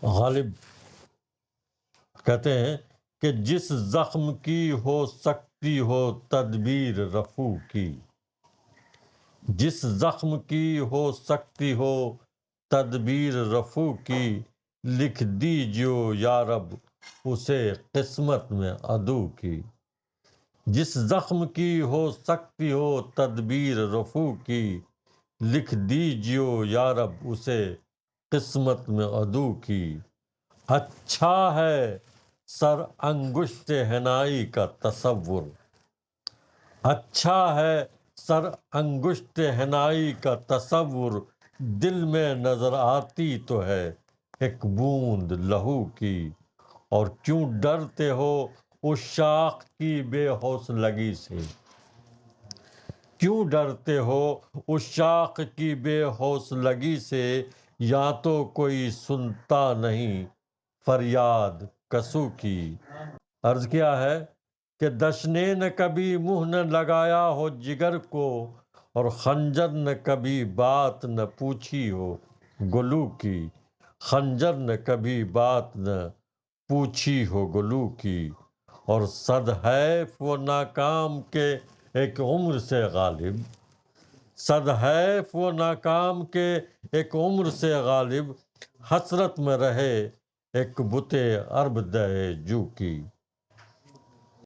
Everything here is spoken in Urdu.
غالب کہتے ہیں کہ جس زخم کی ہو سکتی ہو تدبیر رفو کی، جس زخم کی ہو سکتی ہو تدبیر رفو کی، لکھ دیجیو یا رب اسے قسمت میں عدو کی۔ جس زخم کی ہو سکتی ہو تدبیر رفو کی، لکھ دیجیو یا رب اسے قسمت میں عدو کی۔ اچھا ہے سر انگشت حنائی کا تصور، اچھا ہے سر انگشت حنائی کا تصور، دل میں نظر آتی تو ہے ایک بوند لہو کی۔ اور کیوں ڈرتے ہو اس شاخ کی بے حوصلگی سے، کیوں ڈرتے ہو اس شاخ کی بے حوصلگی سے، یا تو کوئی سنتا نہیں فریاد کسو کی۔ عرض کیا ہے کہ دشنے نے کبھی منہ نہ لگایا ہو جگر کو، اور خنجر نے کبھی بات نہ پوچھی ہو گلو کی، خنجر نے کبھی بات نہ پوچھی ہو گلو کی۔ اور صد حیف وہ ناکام کے ایک عمر سے غالب، صد حیف وہ ناکام کے ایک عمر سے غالب، حسرت میں رہے ایک بت عرب دہ جو کی۔